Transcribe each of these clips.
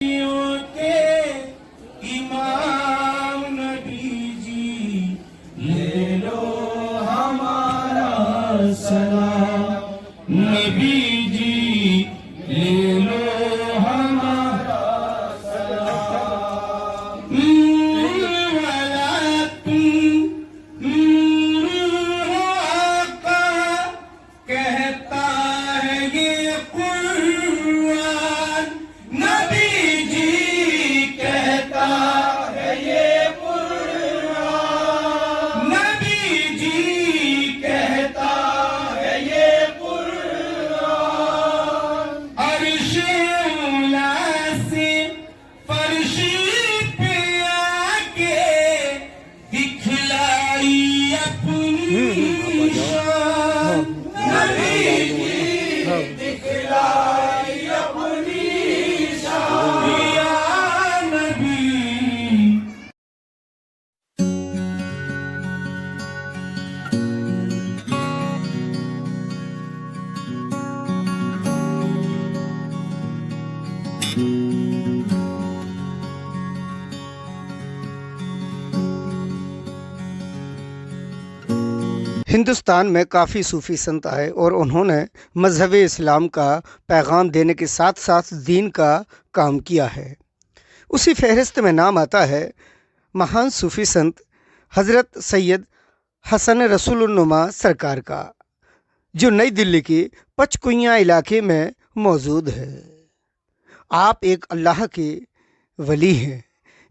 के इमाम नबी जी ले लो हमारा सलाम, नबी जी ले लो हमारा सलाम। वाला तुम आका कहता है ये कुरान, नबी जी कहता है ये कुरान, नबी जी कहता है ये कुरान। अर्श औला से फर्श पे आके दिखलाई अपनी शान, नबी जी दिखलाई अपनी शान, या नबी। हिंदुस्तान में काफ़ी सूफ़ी संत आए और उन्होंने मज़हब इस्लाम का पैगाम देने के साथ साथ दीन का काम किया है। उसी फहरिस्त में नाम आता है महान सूफ़ी संत हज़रत सैयद हसन रसूलुन्नुमा सरकार का, जो नई दिल्ली की पचकुइयाँ इलाके में मौजूद है। आप एक अल्लाह के वली हैं,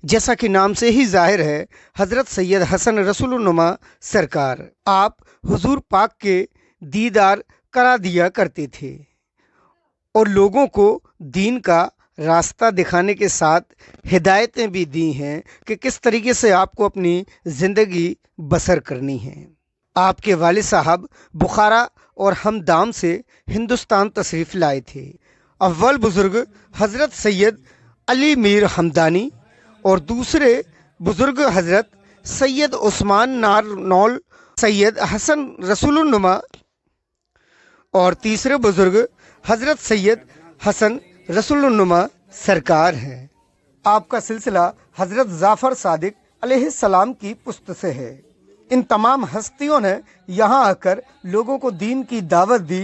जैसा कि नाम से ही जाहिर है। हज़रत सैयद हसन रसूलुन्नुमा सरकार आप हुजूर पाक के दीदार करा दिया करते थे और लोगों को दीन का रास्ता दिखाने के साथ हिदायतें भी दी हैं कि किस तरीके से आपको अपनी ज़िंदगी बसर करनी है। आपके वालिद साहब बुखारा और हमदाम से हिंदुस्तान तशरीफ़ लाए थे। अव्वल बुज़ुर्ग हज़रत सैयद अली मीर हमदानी और दूसरे बुज़ुर्ग हज़रत सैयद उस्मान नारनौल सैयद हसन रसूलुन्नुमा और तीसरे बुज़ुर्ग हज़रत सैयद हसन रसूलुन्नुमा सरकार हैं। आपका सिलसिला हज़रत जाफ़र सादिक अलैहिस्सलाम की पुश्त से है। इन तमाम हस्तियों ने यहाँ आकर लोगों को दीन की दावत दी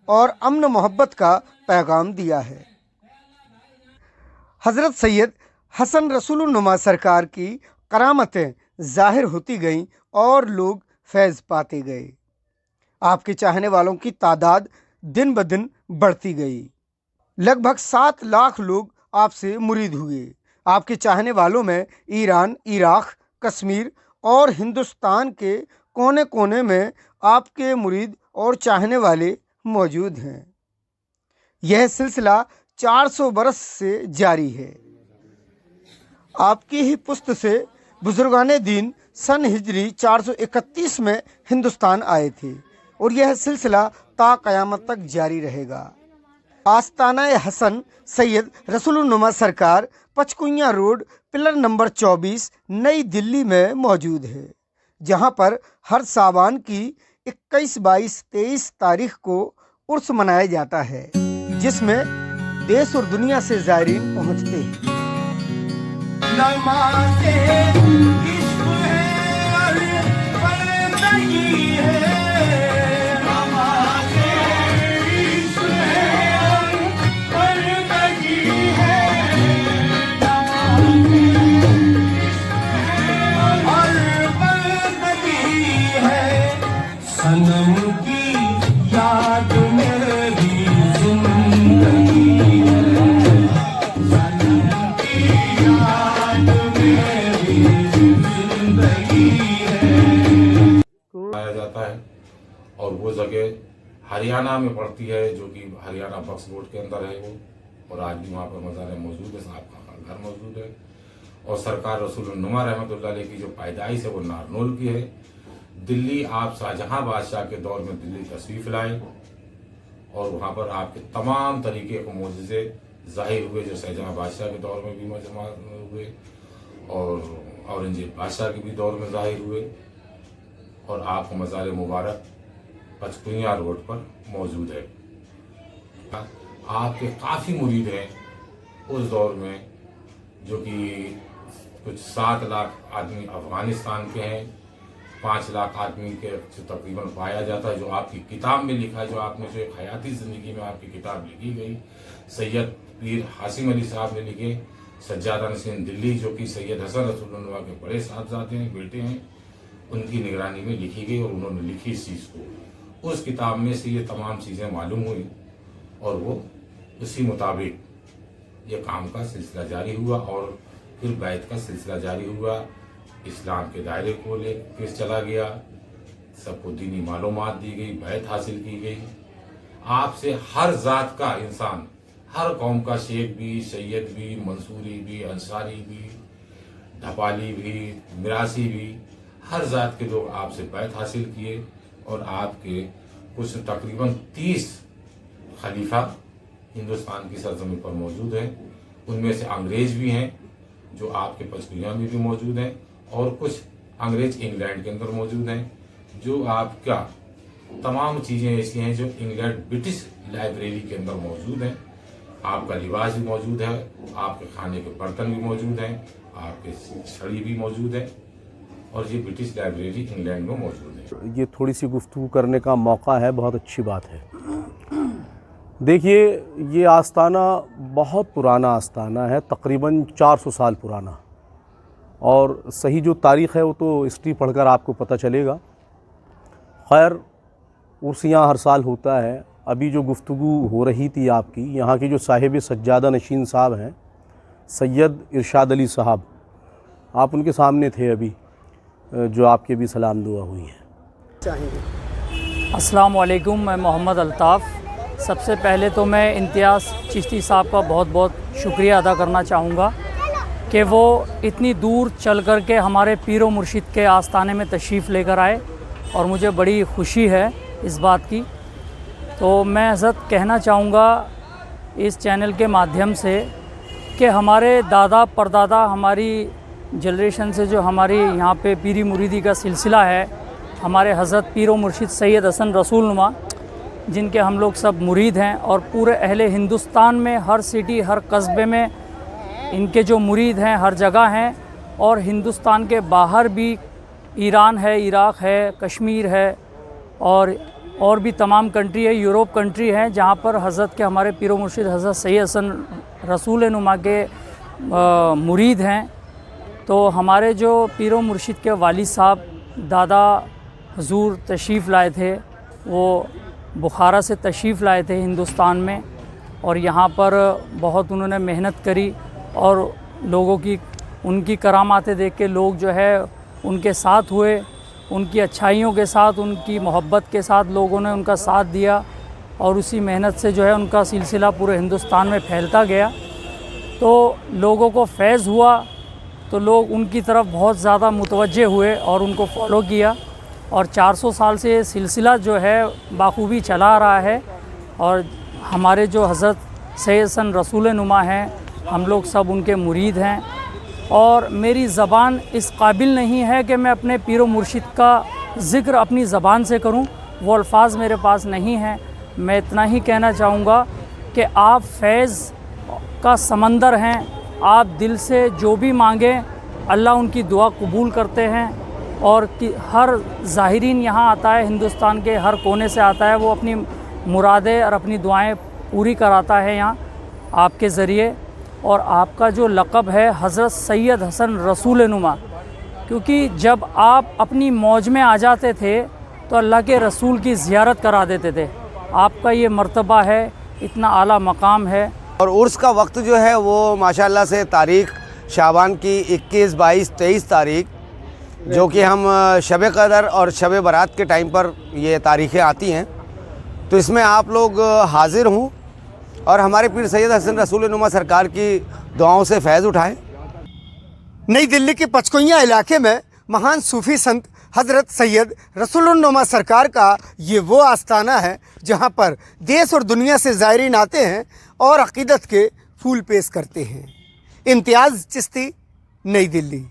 और अमन मोहब्बत का पैगाम दिया है। हज़रत सैयद हसन रसूलुन्नुमा सरकार की करामतें ज़ाहिर होती गईं और लोग फैज़ पाते गए। आपके चाहने वालों की तादाद दिन ब दिन बढ़ती गई। लगभग 7 लाख लोग आपसे मुरीद हुए। आपके चाहने वालों में ईरान, इराक़, कश्मीर और हिंदुस्तान के कोने कोने में आपके मुरीद और चाहने वाले मौजूद हैं। यह सिलसिला 400 बरस से जारी है। आपकी ही पुश्त से बुजुर्गान दीन सन हिजरी 431 में हिंदुस्तान आए थे और यह सिलसिला ता क़यामत तक जारी रहेगा। आस्ताना हसन सैयद रसूलुन्नुमा सरकार पचकुइयाँ रोड पिलर नंबर 24 नई दिल्ली में मौजूद है, जहां पर हर सावन की 21, 22, 23 तारीख को उर्स मनाया जाता है, जिसमें देश और दुनिया से ज़ायरीन पहुंचते हैं। नमाज़े इश्क़ है और बंदगी है, नमाज़े इश्क़ है और बंदगी है, नमाज़े इश्क़ है और बंदगी है। सनम की याद मेरी ज़िंदगी है, सनम की याद मेरी ज़िंदगी है। पाया जाता है और वो जगह हरियाणा में पड़ती है, जो कि हरियाणा बक्स रोड के अंदर है वो, और आज भी वहाँ पर मज़ार मौजूद है, साहब का घर मौजूद है। और सरकार रसूलुन्नुमा रहमतुल्लाह अलैह की जो पैदाइश है वो नारनौल की है। दिल्ली आप शाहजहां बादशाह के दौर में दिल्ली तशरीफ़ लाए और वहाँ पर आपके तमाम तरीके के मोज़िज़े ज़ाहिर हुए, जो शाहजहां बादशाह के दौर में भी मजमा हुए और औरंगजेब बादशाह के भी दौर में ज़ाहिर हुए। और आपको मज़ार मुबारक पचकुइयाँ रोड पर मौजूद है। आपके काफ़ी मुरीद हैं उस दौर में जो कि कुछ 7 लाख आदमी अफगानिस्तान के हैं, 5 लाख आदमी के तकरीबन पाया जाता है, जो आपकी किताब में लिखा है, जो आपने जो एक हयाती ज़िंदगी में आपकी किताब लिखी गई, सैयद पीर हासिम अली साहब ने लिखे, सज्जादा नसीन दिल्ली जो कि सैयद हसन रसूलुल्लाह के बड़े साहबजादे हैं, बेटे हैं, उनकी निगरानी में लिखी गई और उन्होंने लिखी इस चीज़ को। उस किताब में से ये तमाम चीज़ें मालूम हुई और वो उसी मुताबिक ये काम का सिलसिला जारी हुआ और फिर बैत का सिलसिला जारी हुआ। इस्लाम के दायरे को लेकर चला गया, सबको दीनी मालूमात दी गई, बैत हासिल की गई। आपसे हर जात का इंसान, हर कौम का शेख भी, सैयद भी, मंसूरी भी, अंसारी भी, ढपाली भी, मिरासी भी, हर जात के लोग आपसे बैत हासिल किए और आपके कुछ तकरीबन 30 खलीफा हिंदुस्तान की सरजमीन पर मौजूद हैं। उनमें से अंग्रेज भी हैं जो आपके पंचकुला में भी मौजूद हैं और कुछ अंग्रेज इंग्लैंड के अंदर मौजूद हैं। जो आपका तमाम चीज़ें ऐसी हैं जो इंग्लैंड ब्रिटिश लाइब्रेरी के अंदर मौजूद हैं। आपका लिबास भी मौजूद है, आपके खाने के बर्तन भी मौजूद हैं, आपके छड़ी भी मौजूद है और ये ब्रिटिश लाइब्रेरी इंग्लैंड में मौजूद है। ये थोड़ी सी गुफ्तगू करने का मौका है, बहुत अच्छी बात है। देखिए, ये आस्ताना बहुत पुराना आस्ताना है, तकरीबन 400 साल पुराना, और सही जो तारीख़ है वो तो हिस्ट्री पढ़कर आपको पता चलेगा। खैर, उर्स यहाँ हर साल होता है। अभी जो गुफ्तगू हो रही थी आपकी, यहाँ के जो साहिब सज्जादा नशीन साहब हैं, सैयद इरशाद अली साहब, आप उनके सामने थे अभी, जो आपके भी सलाम दुआ हुई है। अस्सलाम वालेकुम, मैं मोहम्मद अल्ताफ़। सबसे पहले तो मैं इम्तियाज़ चिश्ती साहब का बहुत बहुत शुक्रिया अदा करना चाहूँगा कि वो इतनी दूर चल कर के हमारे पीरो मुर्शिद के आस्ताने में तशरीफ़ लेकर आए और मुझे बड़ी खुशी है इस बात की। तो मैं हज़रत कहना चाहूँगा इस चैनल के माध्यम से कि हमारे दादा परदादा, हमारी जनरेशन से जो हमारी यहाँ पे पीरी मुरीदी का सिलसिला है, हमारे हज़रत पीरो मुर्शिद सैयद हसन रसूलनुमा, जिनके हम लोग सब मुरीद हैं और पूरे अहले हिंदुस्तान में हर सिटी, हर कस्बे में इनके जो मुरीद हैं हर जगह हैं, और हिंदुस्तान के बाहर भी ईरान है, इराक़ है, कश्मीर है और भी तमाम कंट्री है, यूरोप कंट्री हैं, जहाँ पर हज़रत के हमारे पीरो मुर्शिद हज़रत सैयद हसन रसूलनुमा के मुरीद हैं। तो हमारे जो पीरो मुर्शिद के वालिद साहब दादा हुजूर तशरीफ़ लाए थे, वो बुखारा से तशरीफ़ लाए थे हिंदुस्तान में, और यहाँ पर बहुत उन्होंने मेहनत करी और लोगों की उनकी करामातें देख के लोग जो है उनके साथ हुए, उनकी अच्छाइयों के साथ, उनकी मोहब्बत के साथ लोगों ने उनका साथ दिया और उसी मेहनत से जो है उनका सिलसिला पूरे हिंदुस्तान में फैलता गया। तो लोगों को फैज़ हुआ तो लोग उनकी तरफ बहुत ज़्यादा मुतवज्जे हुए और उनको फॉलो किया, और 400 साल से ये सिलसिला जो है बाखूबी चला आ रहा है। और हमारे जो हज़रत सैयद हसन रसूलनुमा हैं, हम लोग सब उनके मुरीद हैं, और मेरी ज़बान इस काबिल नहीं है कि मैं अपने पीरो मुर्शिद का ज़िक्र अपनी ज़बान से करूं, वो अल्फाज मेरे पास नहीं हैं। मैं इतना ही कहना चाहूँगा कि आप फैज़ का समंदर हैं, आप दिल से जो भी मांगें अल्लाह उनकी दुआ कबूल करते हैं, और कि हर ज़ाहिरीन यहाँ आता है, हिंदुस्तान के हर कोने से आता है, वो अपनी मुरादें और अपनी दुआएं पूरी कराता है यहाँ आपके ज़रिए। और आपका जो लक़ब है हज़रत सैयद हसन रसूलनुमा, क्योंकि जब आप अपनी मौज में आ जाते थे तो अल्लाह के रसूल की ज़ियारत करा देते थे। आपका ये मर्तबा है, इतना आला मकाम है। और उर्स का वक्त जो है वो माशाल्लाह से तारीख़ शाबान की 21, 22, 23 तारीख़, जो कि हम शब क़दर और शब बारात के टाइम पर ये तारीख़ें आती हैं, तो इसमें आप लोग हाज़िर हों और हमारे पीर सैयद हसन रसूलनुमा सरकार की दुआओं से फैज़ उठाएं। नई दिल्ली के पचकुइयाँ इलाके में महान सूफ़ी संत हज़रत सैयद रसूलनुमा सरकार का ये वो आस्ताना है जहाँ पर देश और दुनिया से ज़ायरीन आते हैं और अक़ीदत के फूल पेश करते हैं। इम्तियाज़ चिश्ती, नई दिल्ली।